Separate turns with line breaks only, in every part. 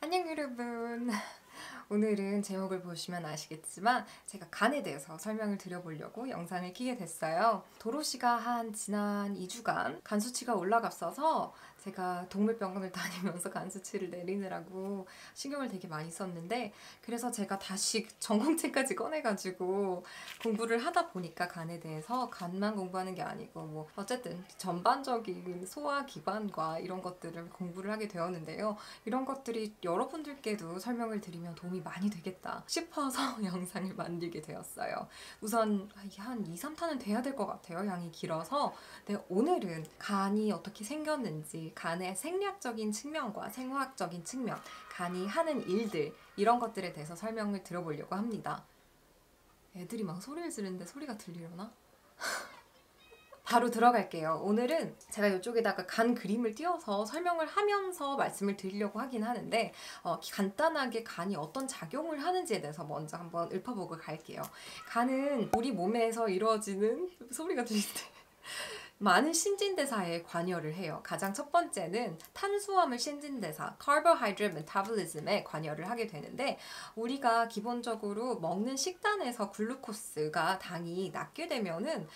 안녕 여러분. 오늘은 제목을 보시면 아시겠지만 제가 간에 대해서 설명을 드려보려고 영상을 켜게 됐어요. 도로시가 한 지난 2주간 간 수치가 올라갔어서 제가 동물병원을 다니면서 간 수치를 내리느라고 신경을 되게 많이 썼는데, 그래서 제가 다시 전공책까지 꺼내가지고 공부를 하다 보니까 간에 대해서 간만 공부하는 게 아니고 뭐 어쨌든 전반적인 소화기관과 이런 것들을 공부를 하게 되었는데요. 이런 것들이 여러분들께도 설명을 드리면 도움이 많이 되겠다 싶어서 영상을 만들게 되었어요. 우선 한 2, 3탄은 돼야 될 것 같아요. 양이 길어서. 네, 오늘은 간이 어떻게 생겼는지, 간의 생리학적인 측면과 생화학적인 측면, 간이 하는 일들, 이런 것들에 대해서 설명을 들어보려고 합니다. 애들이 막 소리를 지르는데 소리가 들리려나? 바로 들어갈게요. 오늘은 제가 이쪽에다가 간 그림을 띄워서 설명을 하면서 말씀을 드리려고 하긴 하는데, 간단하게 간이 어떤 작용을 하는지에 대해서 먼저 한번 읊어보고 갈게요. 간은 우리 몸에서 이루어지는 소리가 들리는데 많은 신진대사에 관여를 해요. 가장 첫 번째는 탄수화물 신진대사, carbohydrate metabolism에 관여를 하게 되는데, 우리가 기본적으로 먹는 식단에서 글루코스가 당이 낮게 되면은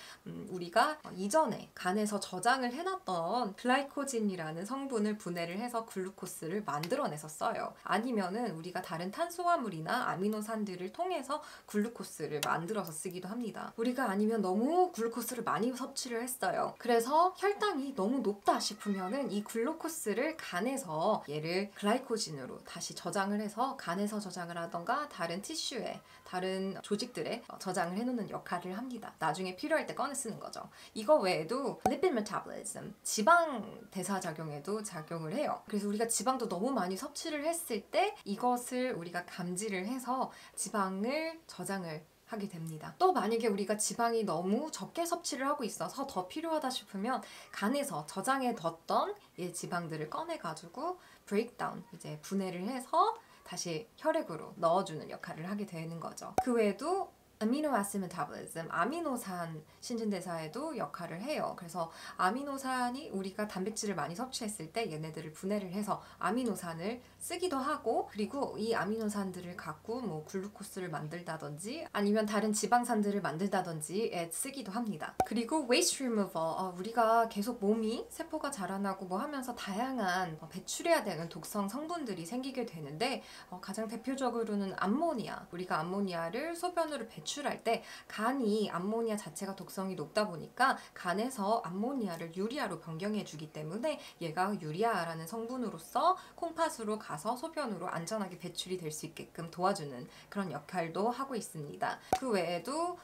우리가 이전에 간에서 저장을 해놨던 글라이코진이라는 성분을 분해를 해서 글루코스를 만들어내서 써요. 아니면은 우리가 다른 탄수화물이나 아미노산들을 통해서 글루코스를 만들어서 쓰기도 합니다. 우리가 아니면 너무 글루코스를 많이 섭취를 했어요. 그래서 혈당이 너무 높다 싶으면은 이 글루코스를 간에서 얘를 글라이코진으로 다시 저장을 해서 간에서 저장을 하던가 다른 티슈에, 다른 조직들에 저장을 해놓는 역할을 합니다. 나중에 필요할 때 꺼내 쓰는 거죠. 이거 외에도 lipid metabolism, 지방 대사 작용에도 작용을 해요. 그래서 우리가 지방도 너무 많이 섭취를 했을 때 이것을 우리가 감지를 해서 지방을 저장을 하게 됩니다. 또 만약에 우리가 지방이 너무 적게 섭취를 하고 있어서 더 필요하다 싶으면 간에서 저장해 뒀던 이 지방들을 꺼내가지고 breakdown, 이제 분해를 해서 다시 혈액으로 넣어주는 역할을 하게 되는 거죠. 그 외에도 아미노 아시드 메타볼리즘, 아미노산 신진대사에도 역할을 해요. 그래서 아미노산이 우리가 단백질을 많이 섭취했을 때 얘네들을 분해를 해서 아미노산을 쓰기도 하고, 그리고 이 아미노산들을 갖고 뭐 글루코스를 만들다든지 아니면 다른 지방산들을 만들다든지 쓰기도 합니다. 그리고 waste removal, 우리가 계속 몸이 세포가 자라나고 뭐 하면서 다양한 배출해야 되는 독성 성분들이 생기게 되는데, 가장 대표적으로는 암모니아, 우리가 암모니아를 소변으로 배출할 때 간이 암모니아 자체가 독성이 높다 보니까 간에서 암모니아를 유리아로 변경해 주기 때문에 얘가 유리아라는 성분으로서 콩팥으로 가서 소변으로 안전하게 배출이 될 수 있게끔 도와주는 그런 역할도 하고 있습니다. 그 외에도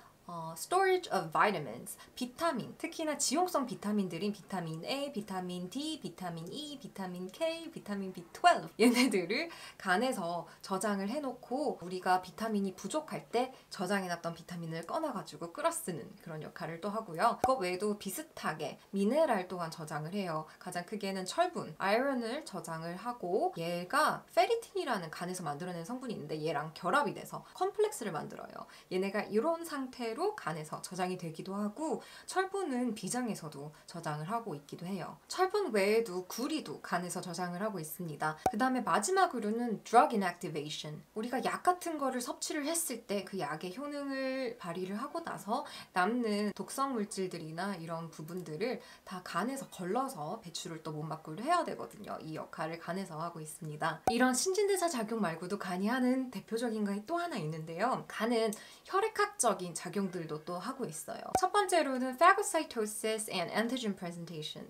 storage of vitamins, 비타민, 특히나 지용성 비타민들인 비타민 A, 비타민 D, 비타민 E, 비타민 K, 비타민 B12, 얘네들을 간에서 저장을 해놓고 우리가 비타민이 부족할 때 저장해놨던 비타민을 꺼내가지고 끌어쓰는 그런 역할을 또 하고요. 그것 외에도 비슷하게 미네랄 또한 저장을 해요. 가장 크게는 철분, 아이런을 저장을 하고, 얘가 페리틴이라는 간에서 만들어낸 성분이 있는데 얘랑 결합이 돼서 컴플렉스를 만들어요. 얘네가 이런 상태로 간에서 저장이 되기도 하고, 철분은 비장에서도 저장을 하고 있기도 해요. 철분 외에도 구리도 간에서 저장을 하고 있습니다. 그 다음에 마지막으로는 drug inactivation, 우리가 약 같은 거를 섭취를 했을 때 그 약의 효능을 발휘를 하고 나서 남는 독성 물질들이나 이런 부분들을 다 간에서 걸러서 배출을 또 몸 밖으로 해야 되거든요. 이 역할을 간에서 하고 있습니다. 이런 신진대사 작용 말고도 간이 하는 대표적인 것이 또 하나 있는데요. 간은 혈액학적인 작용들도 또 하고 있어요. 첫 번째로는 phagocytosis and antigen presentation,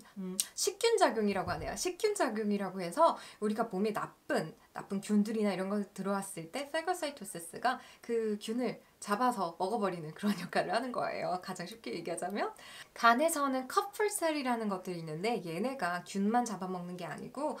식균 작용이라고 하네요. 식균 작용이라고 해서 우리가 몸에 나쁜 균들이나 이런 거 들어왔을 때 phagocytosis가 그 균을 잡아서 먹어버리는 그런 역할을 하는 거예요. 가장 쉽게 얘기하자면 간에서는 커플셀이라는 것들이 있는데, 얘네가 균만 잡아먹는 게 아니고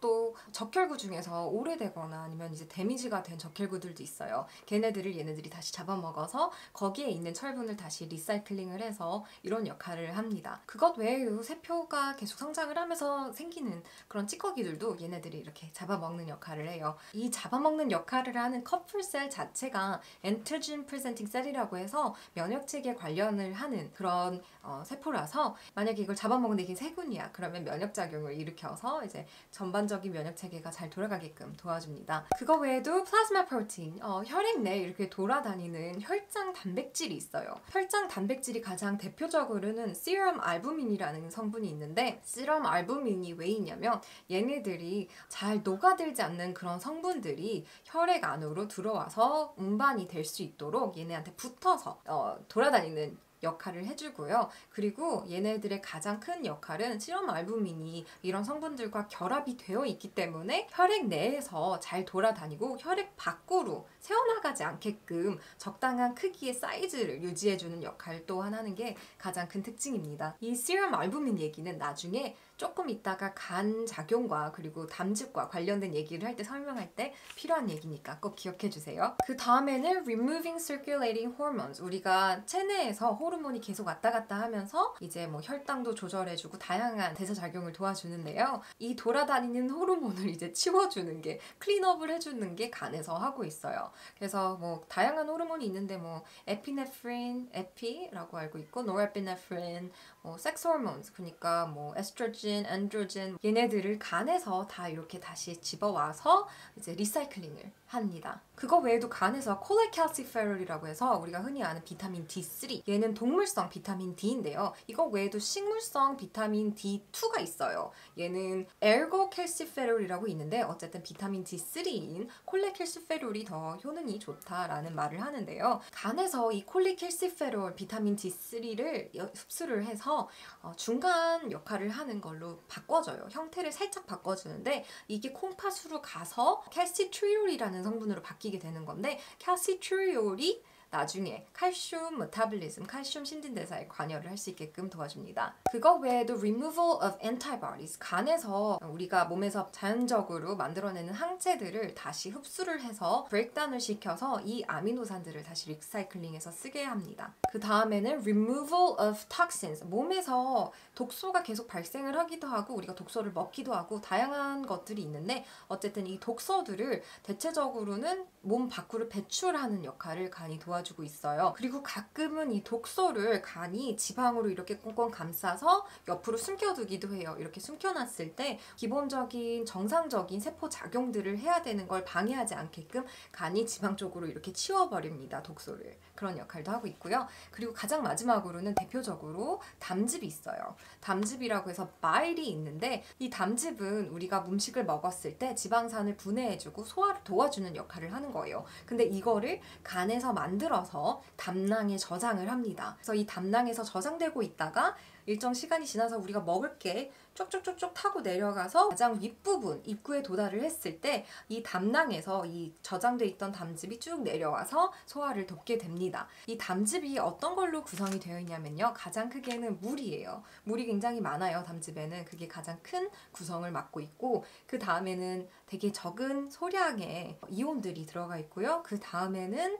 또 적혈구 중에서 오래되거나 아니면 이제 데미지가 된 적혈구들도 있어요. 얘네들이 다시 잡아먹어서 거기에 있는 철분을 다시 리사이클링을 해서 이런 역할을 합니다. 그것 외에도 세포가 계속 성장을 하면서 생기는 그런 찌꺼기들도 얘네들이 이렇게 잡아먹는 역할을 해요. 이 잡아먹는 역할을 하는 커플셀 자체가 엔터진 antigen presenting cell이라고 해서 면역체계 관련을 하는 그런 세포라서 만약에 이걸 잡아먹는데 이게 세균이야. 그러면 면역작용을 일으켜서 이제 전반적인 면역체계가 잘 돌아가게끔 도와줍니다. 그거 외에도 플라즈마 프로틴, 혈액 내에 이렇게 돌아다니는 혈장 단백질이 있어요. 혈장 단백질이 가장 대표적으로는 serum 알부민이라는 성분이 있는데 serum 알부민이 왜 있냐면 얘네들이 잘 녹아들지 않는 그런 성분들이 혈액 안으로 들어와서 운반이 될 수 있도록 얘네한테 붙어서 돌아다니는 역할을 해주고요. 그리고 얘네들의 가장 큰 역할은 serum 알부민이 이런 성분들과 결합이 되어 있기 때문에 혈액 내에서 잘 돌아다니고 혈액 밖으로 새어나가지 않게끔 적당한 크기의 사이즈를 유지해주는 역할 또한 하는 게 가장 큰 특징입니다. 이 serum 알부민 얘기는 나중에 조금 있다가 간 작용과 그리고 담즙과 관련된 얘기를 할 때 설명할 때 필요한 얘기니까 꼭 기억해 주세요. 그 다음에는 removing circulating hormones. 우리가 체내에서 호르몬이 계속 왔다 갔다 하면서 이제 뭐 혈당도 조절해주고 다양한 대사작용을 도와주는데요. 이 돌아다니는 호르몬을 이제 치워주는 게 클린업을 해주는 게 간에서 하고 있어요. 그래서 뭐 다양한 호르몬이 있는데 뭐 에피네프린, 에피라고 알고 있고 노르에피네프린, 뭐 섹스 호르몬, 그러니까 뭐 에스트로겐, 안드로겐 얘네들을 간에서 다 이렇게 다시 집어와서 이제 리사이클링을 합니다. 그거 외에도 간에서 콜레칼시페롤이라고 해서 우리가 흔히 아는 비타민 D3, 얘는 동물성 비타민 D인데요. 이거 외에도 식물성 비타민 D2가 있어요. 얘는 에르고칼시페롤이라고 있는데 어쨌든 비타민 D3인 콜레칼시페롤이 더 효능이 좋다라는 말을 하는데요. 간에서 이 콜레칼시페롤 비타민 D3를 흡수를 해서 중간 역할을 하는 걸로 바꿔줘요. 형태를 살짝 바꿔주는데 이게 콩팥으로 가서 칼시트리올이라는 성분으로 바뀌게 되는 건데 칼시트리올이 나중에 칼슘 메타볼리즘, 칼슘 신진대사에 관여를 할 수 있게끔 도와줍니다. 그거 외에도 removal of antibodies, 간에서 우리가 몸에서 자연적으로 만들어내는 항체들을 다시 흡수를 해서 브레이크다운을 시켜서 이 아미노산들을 다시 리사이클링해서 쓰게 합니다. 그 다음에는 removal of toxins, 몸에서 독소가 계속 발생을 하기도 하고 우리가 독소를 먹기도 하고 다양한 것들이 있는데 어쨌든 이 독소들을 대체적으로는 몸 밖으로 배출하는 역할을 간이 도와주고 있어요. 그리고 가끔은 이 독소를 간이 지방으로 이렇게 꽁꽁 감싸서 옆으로 숨겨두기도 해요. 이렇게 숨겨놨을 때 기본적인 정상적인 세포 작용들을 해야 되는 걸 방해하지 않게끔 간이 지방 쪽으로 이렇게 치워버립니다. 독소를. 그런 역할도 하고 있고요. 그리고 가장 마지막으로는 대표적으로 담즙이 있어요. 담즙이라고 해서 바일이 있는데 이 담즙은 우리가 음식을 먹었을 때 지방산을 분해해주고 소화를 도와주는 역할을 하는 거예요. 근데 이거를 간에서 만들어서 담낭에 저장을 합니다. 그래서 이 담낭에서 저장되고 있다가 일정 시간이 지나서 우리가 먹을 게 쪽쪽쪽쪽 타고 내려가서 가장 윗부분 입구에 도달을 했을 때 이 담낭에서 이 저장돼 있던 담즙이 쭉 내려와서 소화를 돕게 됩니다. 이 담즙이 어떤 걸로 구성이 되어 있냐면요. 가장 크게는 물이에요. 물이 굉장히 많아요. 담즙에는. 그게 가장 큰 구성을 맡고 있고 그 다음에는 되게 적은 소량의 이온들이 들어가 있고요. 그 다음에는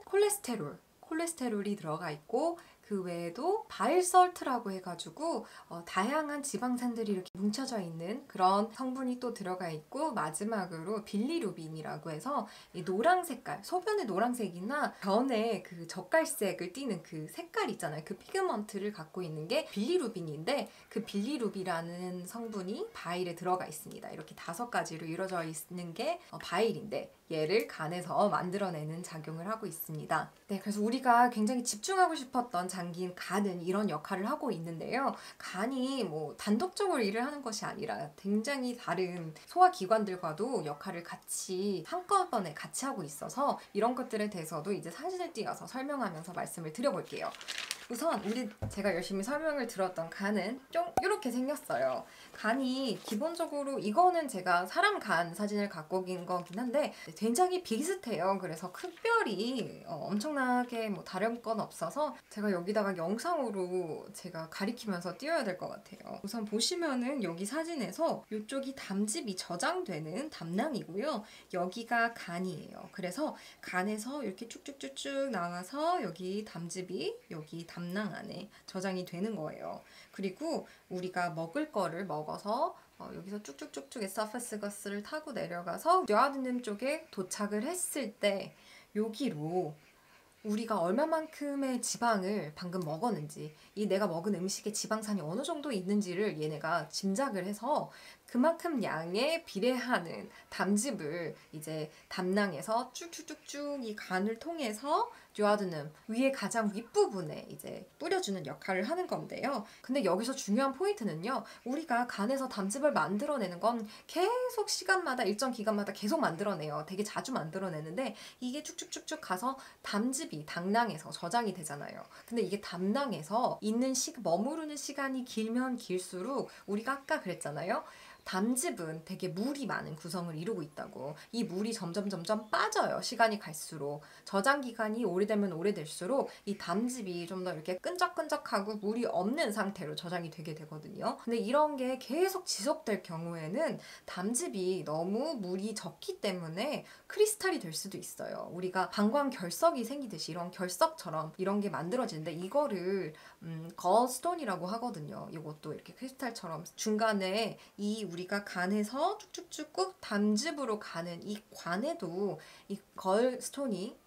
콜레스테롤이 들어가 있고 그 외에도 바일설트라고 해가지고 다양한 지방산들이 이렇게 뭉쳐져 있는 그런 성분이 또 들어가 있고 마지막으로 빌리루빈이라고 해서 이 노랑 색깔, 소변의 노란색이나 변의 그 젓갈색을 띠는 그 색깔 있잖아요. 그 피그먼트를 갖고 있는 게 빌리루빈인데 그 빌리루빈이라는 성분이 바일에 들어가 있습니다. 이렇게 5가지로 이루어져 있는 게 바일인데 얘를 간에서 만들어내는 작용을 하고 있습니다. 네, 그래서 우리가 굉장히 집중하고 싶었던 장기인 간은 이런 역할을 하고 있는데요. 간이 뭐 단독적으로 일을 하는 것이 아니라 굉장히 다른 소화기관들과도 역할을 같이 한꺼번에 같이 하고 있어서 이런 것들에 대해서도 이제 사진을 띄어서 설명하면서 말씀을 드려볼게요. 우선 제가 열심히 설명을 들었던 간은 좀 이렇게 생겼어요. 간이 기본적으로 이거는 제가 사람 간 사진을 갖고 온 거긴 한데 굉장히 비슷해요. 그래서 특별히 엄청나게 뭐 다른 건 없어서 제가 여기다가 영상으로 제가 가리키면서 띄워야 될 것 같아요. 우선 보시면은 여기 사진에서 이쪽이 담즙이 저장되는 담낭이고요. 여기가 간이에요. 그래서 간에서 이렇게 쭉쭉쭉쭉 나와서 여기 담즙이 여기 담낭 안에 저장이 되는 거예요. 그리고 우리가 먹을 거를 먹어서 여기서 쭉쭉쭉쭉 에소파거스를 타고 내려가서 뇌아드넴 쪽에 도착을 했을 때 여기로 우리가 얼마만큼의 지방을 방금 먹었는지, 이 내가 먹은 음식에 지방산이 어느 정도 있는지를 얘네가 짐작을 해서 그만큼 양에 비례하는 담즙을 이제 담낭에서 쭉쭉쭉쭉 이 간을 통해서 듀아드넘 위에 가장 윗부분에 이제 뿌려주는 역할을 하는 건데요. 근데 여기서 중요한 포인트는요. 우리가 간에서 담즙을 만들어내는 건 계속 시간마다 일정 기간마다 계속 만들어내요. 되게 자주 만들어내는데 이게 쭉쭉쭉쭉 가서 담즙이 당낭에서 저장이 되잖아요. 근데 이게 담낭에서 머무르는 시간이 길면 길수록 우리가 아까 그랬잖아요. 담즙은 되게 물이 많은 구성을 이루고 있다고. 이 물이 점점 빠져요. 시간이 갈수록. 저장 기간이 오래되면 오래될수록 이 담즙이 좀 더 이렇게 끈적끈적하고 물이 없는 상태로 저장이 되게 되거든요. 근데 이런 게 계속 지속될 경우에는 담즙이 너무 물이 적기 때문에 크리스탈이 될 수도 있어요. 우리가 방광 결석이 생기듯이 이런 결석처럼 이런 게 만들어지는데 이거를 걸스톤이라고 하거든요. 이것도 이렇게 크리스탈처럼 중간에 우리가 간에서 쭉쭉쭉 담즙으로 가는 이 관에도 이 걸스톤이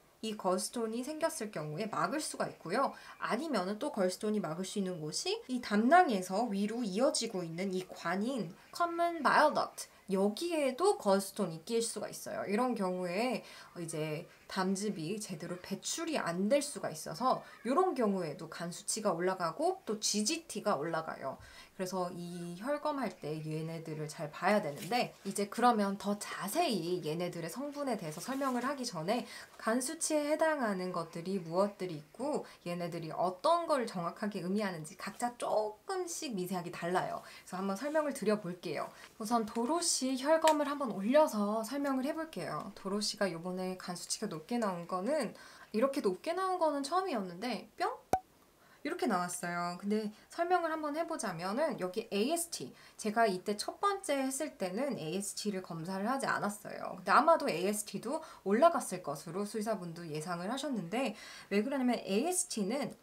생겼을 경우에 막을 수가 있고요. 아니면은 또 걸스톤이 막을 수 있는 곳이 이 담낭에서 위로 이어지고 있는 이 관인 common bile duct, 여기에도 걸스톤이 끼일 수가 있어요. 이런 경우에 이제 담즙이 제대로 배출이 안 될 수가 있어서 이런 경우에도 간 수치가 올라가고 또 GGT가 올라가요. 그래서 이 혈검할 때 얘네들을 잘 봐야 되는데, 이제 그러면 더 자세히 얘네들의 성분에 대해서 설명을 하기 전에 간 수치에 해당하는 것들이 무엇들이 있고 얘네들이 어떤 걸 정확하게 의미하는지 각자 조금씩 미세하게 달라요. 그래서 한번 설명을 드려볼게요. 우선 도로시 혈검을 한번 올려서 설명을 해볼게요. 도로시가 요번에 간 수치가 높게 나온 거는, 이렇게 높게 나온 거는 처음이었는데 뿅? 이렇게 나왔어요. 근데 설명을 한번 해보자면은 여기 AST, 제가 이때 첫 번째 했을 때는 AST를 검사를 하지 않았어요. 근데 아마도 AST도 올라갔을 것으로 수의사분도 예상을 하셨는데, 왜 그러냐면 AST는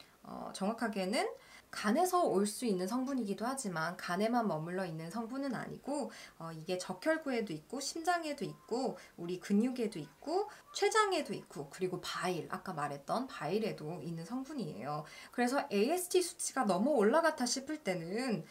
정확하게는 간에서 올 수 있는 성분이기도 하지만 간에만 머물러 있는 성분은 아니고 이게 적혈구에도 있고 심장에도 있고 우리 근육에도 있고 췌장에도 있고 그리고 바일, 아까 말했던 바일에도 있는 성분이에요. 그래서 AST 수치가 너무 올라갔다 싶을 때는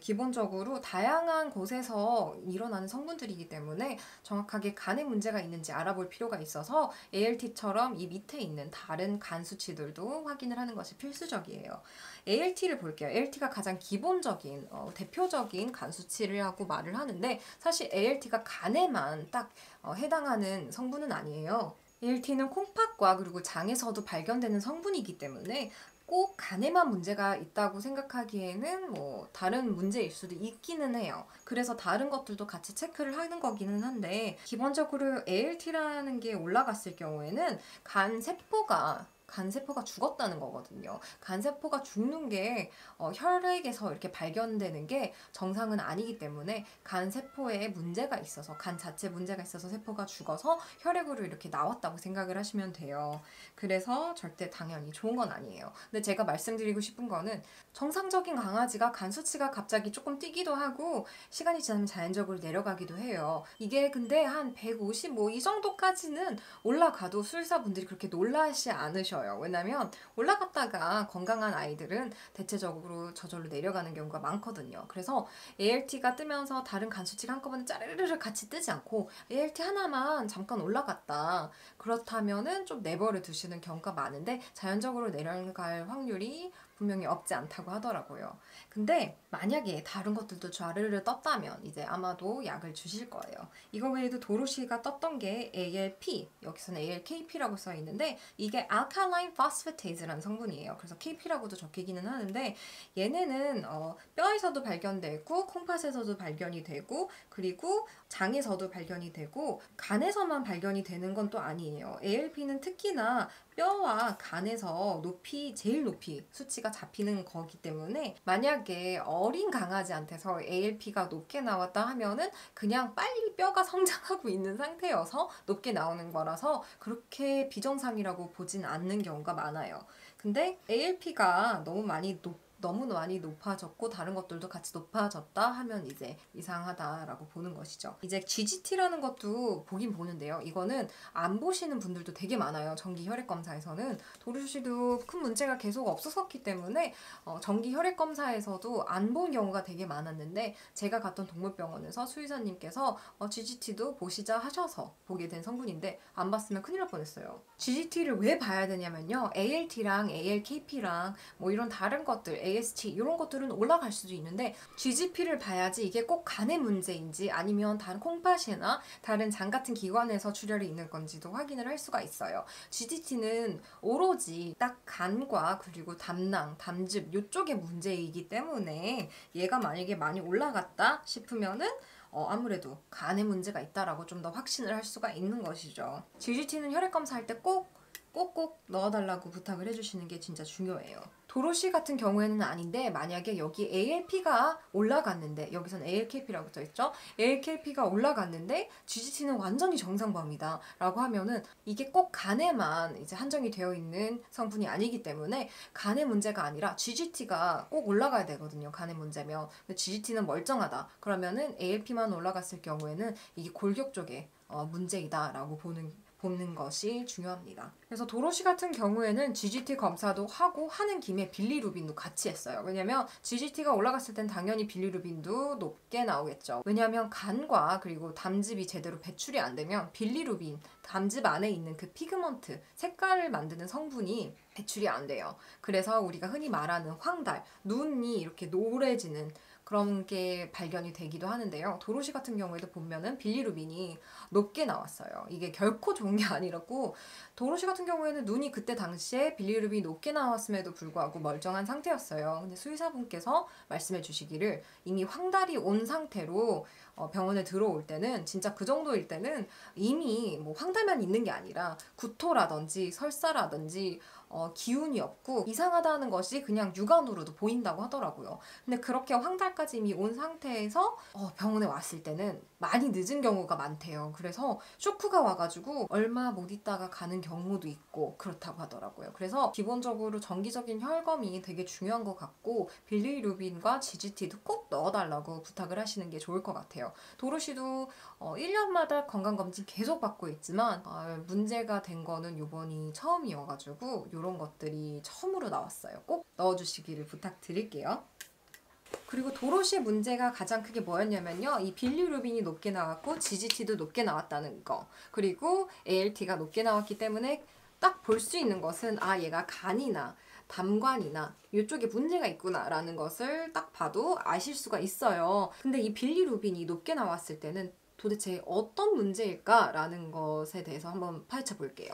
기본적으로 다양한 곳에서 일어나는 성분들이기 때문에 정확하게 간에 문제가 있는지 알아볼 필요가 있어서 ALT처럼 이 밑에 있는 다른 간 수치들도 확인을 하는 것이 필수적이에요. ALT를 볼게요. ALT가 가장 기본적인 대표적인 간 수치라고 말을 하는데, 사실 ALT가 간에만 딱 해당하는 성분은 아니에요. ALT는 콩팥과 그리고 장에서도 발견되는 성분이기 때문에 꼭 간에만 문제가 있다고 생각하기에는 다른 문제일 수도 있기는 해요. 그래서 다른 것들도 같이 체크를 하는 거기는 한데, 기본적으로 ALT라는 게 올라갔을 경우에는 간세포가 죽었다는 거거든요. 간세포가 죽는 게 혈액에서 이렇게 발견되는 게 정상은 아니기 때문에 간세포에 문제가 있어서, 간 자체 문제가 있어서 세포가 죽어서 혈액으로 이렇게 나왔다고 생각을 하시면 돼요. 그래서 절대 당연히 좋은 건 아니에요. 근데 제가 말씀드리고 싶은 거는, 정상적인 강아지가 간 수치가 갑자기 조금 뛰기도 하고 시간이 지나면 자연적으로 내려가기도 해요. 이게 근데 한 150 이 정도까지는 올라가도 수의사분들이 그렇게 놀라시 않으셔요. 왜냐면 올라갔다가 건강한 아이들은 대체적으로 저절로 내려가는 경우가 많거든요. 그래서 ALT가 뜨면서 다른 간 수치가 한꺼번에 짜르르르 같이 뜨지 않고 ALT 하나만 잠깐 올라갔다, 그렇다면은 좀 내버려 두시는 경우가 많은데, 자연적으로 내려갈 확률이 분명히 없지 않다고 하더라고요. 근데 만약에 다른 것들도 좌르르 떴다면 이제 아마도 약을 주실 거예요. 이거 외에도 도로시가 떴던 게 ALP, 여기서는 ALKP라고 써 있는데 이게 alkaline phosphatase라는 성분이에요. 그래서 KP라고도 적히기는 하는데, 얘네는 뼈에서도 발견되고 콩팥에서도 발견이 되고 그리고 장에서도 발견이 되고 간에서만 발견이 되는 건 또 아니에요. ALP는 특히나 뼈와 간에서 제일 높이 수치가 잡히는 거기 때문에, 만약에 어린 강아지한테서 ALP가 높게 나왔다 하면은 그냥 빨리 뼈가 성장하고 있는 상태여서 높게 나오는 거라서 그렇게 비정상이라고 보진 않는 경우가 많아요. 근데 ALP가 너무 많이 너무 많이 높아졌고 다른 것들도 같이 높아졌다 하면 이제 이상하다라고 보는 것이죠. 이제 GGT라는 것도 보긴 보는데요. 이거는 안 보시는 분들도 되게 많아요. 정기 혈액 검사에서는. 도로시도 큰 문제가 계속 없었기 때문에 정기 혈액 검사에서도 안 본 경우가 되게 많았는데, 제가 갔던 동물병원에서 수의사님께서 GGT도 보시자 하셔서 보게 된 성분인데 안 봤으면 큰일 날 뻔했어요. GGT를 왜 봐야 되냐면요, ALT랑 ALKP랑 뭐 이런 다른 것들, AST 이런 것들은 올라갈 수도 있는데 GGP를 봐야지 이게 꼭 간의 문제인지 아니면 다른 콩팥이나 다른 장 같은 기관에서 출혈이 있는 건지도 확인을 할 수가 있어요. GGT는 오로지 딱 간과 그리고 담낭, 담즙 이쪽의 문제이기 때문에 얘가 만약에 많이 올라갔다 싶으면은 아무래도 간에 문제가 있다라고 좀 더 확신을 할 수가 있는 것이죠. GGT는 혈액 검사할 때 꼭꼭 넣어달라고 부탁을 해주시는 게 진짜 중요해요. 도로시 같은 경우에는 아닌데, 만약에 여기 ALP가 올라갔는데, 여기선 ALKP라고 써있죠? ALKP가 올라갔는데 GGT는 완전히 정상 범위다 라고 하면은 이게 꼭 간에만 이제 한정이 되어 있는 성분이 아니기 때문에 간의 문제가 아니라 GGT가 꼭 올라가야 되거든요. 간의 문제면. 근데 GGT는 멀쩡하다 그러면은 ALP만 올라갔을 경우에는 이게 골격 쪽에 문제이다 라고 보는 것이 중요합니다. 그래서 도로시 같은 경우에는 GGT 검사도 하고 하는 김에 빌리루빈도 같이 했어요. 왜냐면 GGT가 올라갔을 땐 당연히 빌리루빈도 높게 나오겠죠. 왜냐하면 간과 그리고 담즙이 제대로 배출이 안 되면 빌리루빈, 담즙 안에 있는 그 피그먼트, 색깔을 만드는 성분이 배출이 안 돼요. 그래서 우리가 흔히 말하는 황달, 눈이 이렇게 노래지는 그런 게 발견이 되기도 하는데요. 도로시 같은 경우에도 보면은 빌리루빈이 높게 나왔어요. 이게 결코 좋은 게 아니라고, 도로시 같은 경우에는 눈이 그때 당시에 빌리루빈이 높게 나왔음에도 불구하고 멀쩡한 상태였어요. 근데 수의사분께서 말씀해 주시기를 이미 황달이 온 상태로 병원에 들어올 때는, 진짜 그 정도일 때는 이미 뭐 황달만 있는 게 아니라 구토라든지 설사라든지 기운이 없고 이상하다는 것이 그냥 육안으로도 보인다고 하더라고요. 근데 그렇게 황달까지 이미 온 상태에서 병원에 왔을 때는 많이 늦은 경우가 많대요. 그래서 쇼크가 와가지고 얼마 못 있다가 가는 경우도 있고 그렇다고 하더라고요. 그래서 기본적으로 정기적인 혈검이 되게 중요한 것 같고, 빌리루빈과 GGT도 꼭 넣어달라고 부탁을 하시는 게 좋을 것 같아요. 도로시도 1년마다 건강검진 계속 받고 있지만 문제가 된 거는 요번이 처음이어가지고 이런 것들이 처음으로 나왔어요. 꼭 넣어주시기를 부탁드릴게요. 그리고 도로시의 문제가 가장 크게 뭐였냐면요, 이 빌리루빈이 높게 나왔고 GGT도 높게 나왔다는 거, 그리고 ALT가 높게 나왔기 때문에 딱 볼 수 있는 것은 얘가 간이나 담관이나 이쪽에 문제가 있구나 라는 것을 딱 봐도 아실 수가 있어요. 근데 이 빌리루빈이 높게 나왔을 때는 도대체 어떤 문제일까라는 것에 대해서 한번 파헤쳐 볼게요.